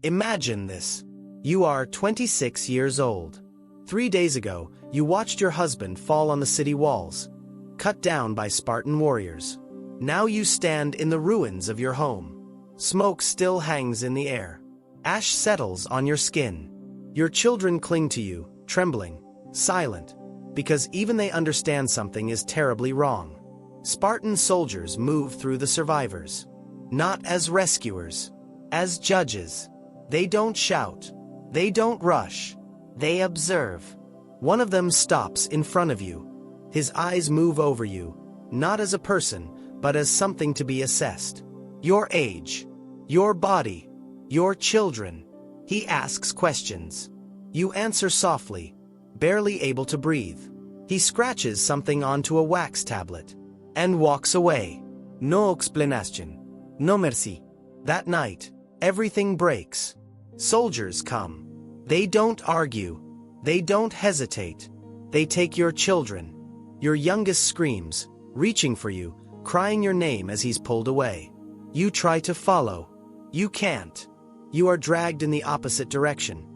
Imagine this. You are 26 years old. 3 days ago, you watched your husband fall on the city walls, cut down by Spartan warriors. Now you stand in the ruins of your home. Smoke still hangs in the air. Ash settles on your skin. Your children cling to you, trembling, silent, because even they understand something is terribly wrong. Spartan soldiers move through the survivors. Not as rescuers, as judges. They don't shout. They don't rush. They observe. One of them stops in front of you. His eyes move over you, not as a person, but as something to be assessed. Your age, your body, your children. He asks questions. You answer softly, barely able to breathe. He scratches something onto a wax tablet and walks away. No explanation. No merci. That night, everything breaks. Soldiers come. They don't argue. They don't hesitate. They take your children. Your youngest screams, reaching for you, crying your name as he's pulled away. You try to follow. You can't. You are dragged in the opposite direction,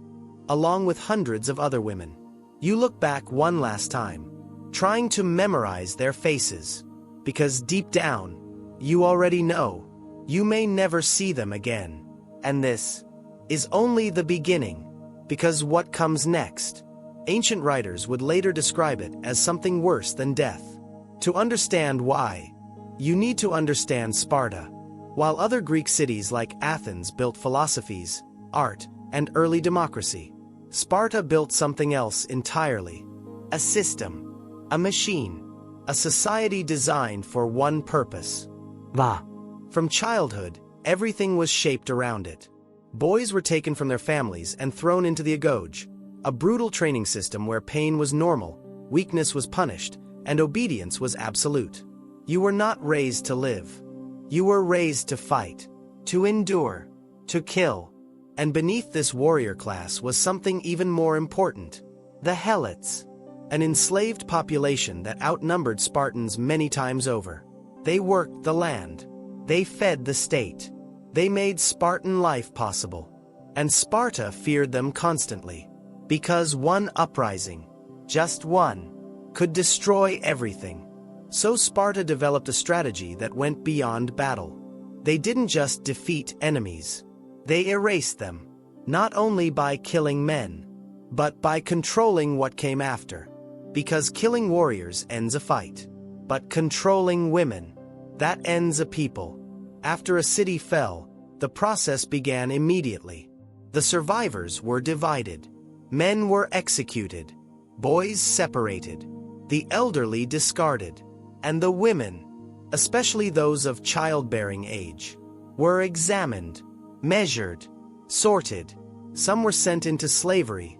along with hundreds of other women. You look back one last time, trying to memorize their faces, because deep down, you already know, you may never see them again. And this is only the beginning, because what comes next? Ancient writers would later describe it as something worse than death. To understand why, you need to understand Sparta. While other Greek cities like Athens built philosophies, art, and early democracy, Sparta built something else entirely. A system, a machine, a society designed for one purpose. From childhood, everything was shaped around it. Boys were taken from their families and thrown into the agoge, a brutal training system where pain was normal, weakness was punished, and obedience was absolute. You were not raised to live. You were raised to fight, to endure, to kill. And beneath this warrior class was something even more important: the helots, an enslaved population that outnumbered Spartans many times over. They worked the land. They fed the state. They made Spartan life possible. And Sparta feared them constantly, because one uprising, just one, could destroy everything. So Sparta developed a strategy that went beyond battle. They didn't just defeat enemies. They erased them, not only by killing men, but by controlling what came after. Because killing warriors ends a fight. But controlling women, that ends a people. After a city fell, the process began immediately. The survivors were divided. Men were executed. Boys separated. The elderly discarded. And the women, especially those of childbearing age, were examined, measured, sorted. Some were sent into slavery,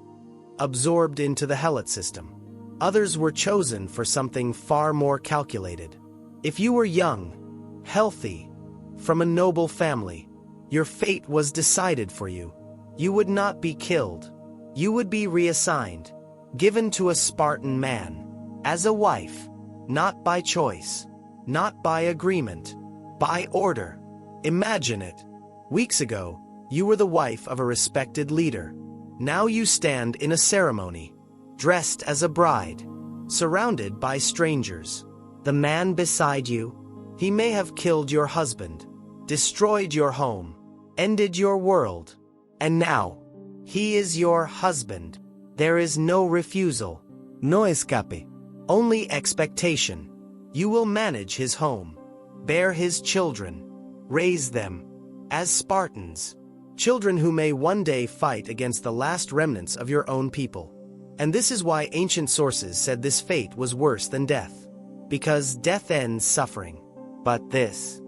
absorbed into the helot system. Others were chosen for something far more calculated. If you were young, healthy, from a noble family, your fate was decided for you. You would not be killed. You would be reassigned, given to a Spartan man, as a wife. Not by choice, not by agreement, by order. Imagine it. Weeks ago, you were the wife of a respected leader. Now you stand in a ceremony, dressed as a bride, surrounded by strangers. The man beside you, he may have killed your husband, destroyed your home, ended your world. And now, he is your husband. There is no refusal, no escape. Only expectation. You will manage his home, bear his children, raise them as Spartans, children who may one day fight against the last remnants of your own people. And this is why ancient sources said this fate was worse than death, because death ends suffering. But this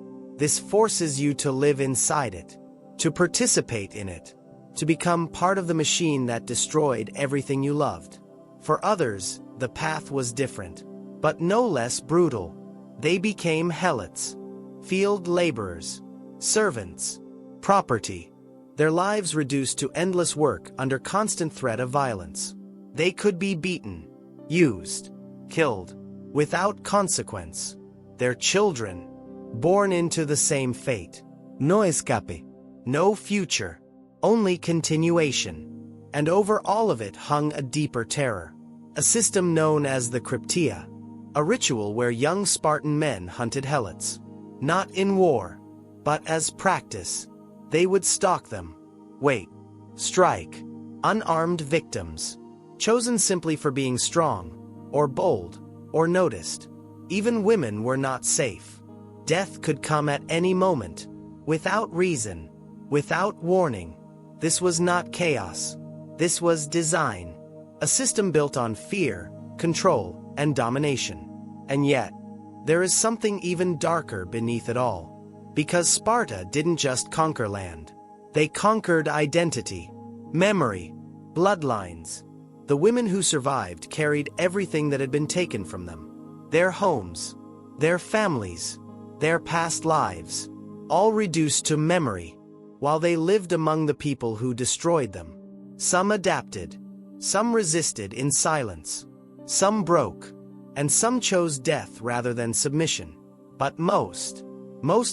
forces you to live inside it, to participate in it, to become part of the machine that destroyed everything you loved. For others, the path was different, but no less brutal. They became helots, field laborers, servants, property. Their lives reduced to endless work under constant threat of violence. They could be beaten, used, killed, without consequence. Their children, born into the same fate. No escape, no future. only continuation. And over all of it hung a deeper terror. A system known as the Cryptia, a ritual where young Spartan men hunted helots. Not in war, but as practice. They would stalk them, wait, strike, unarmed victims, chosen simply for being strong, or bold, or noticed. Even women were not safe. Death could come at any moment, without reason, without warning. This was not chaos. This was design. A system built on fear, control, and domination. And yet, there is something even darker beneath it all. Because Sparta didn't just conquer land. They conquered identity, memory, bloodlines. The women who survived carried everything that had been taken from them. Their homes, their families, their past lives, all reduced to memory, while they lived among the people who destroyed them. Some adapted, some resisted in silence, some broke, and some chose death rather than submission. But most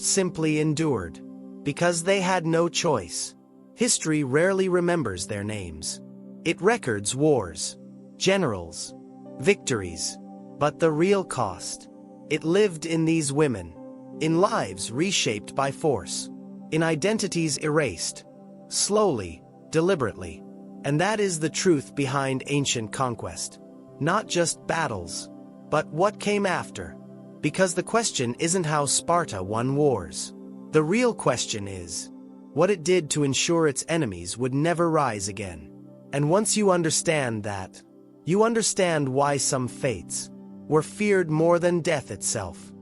simply endured, because they had no choice. History rarely remembers their names. It records wars, generals, victories, but the real cost. It lived in these women, in lives reshaped by force, in identities erased, slowly, deliberately. And that is the truth behind ancient conquest. Not just battles, but what came after. Because the question isn't how Sparta won wars. The real question is what it did to ensure its enemies would never rise again. And once you understand that, you understand why some fates were feared more than death itself.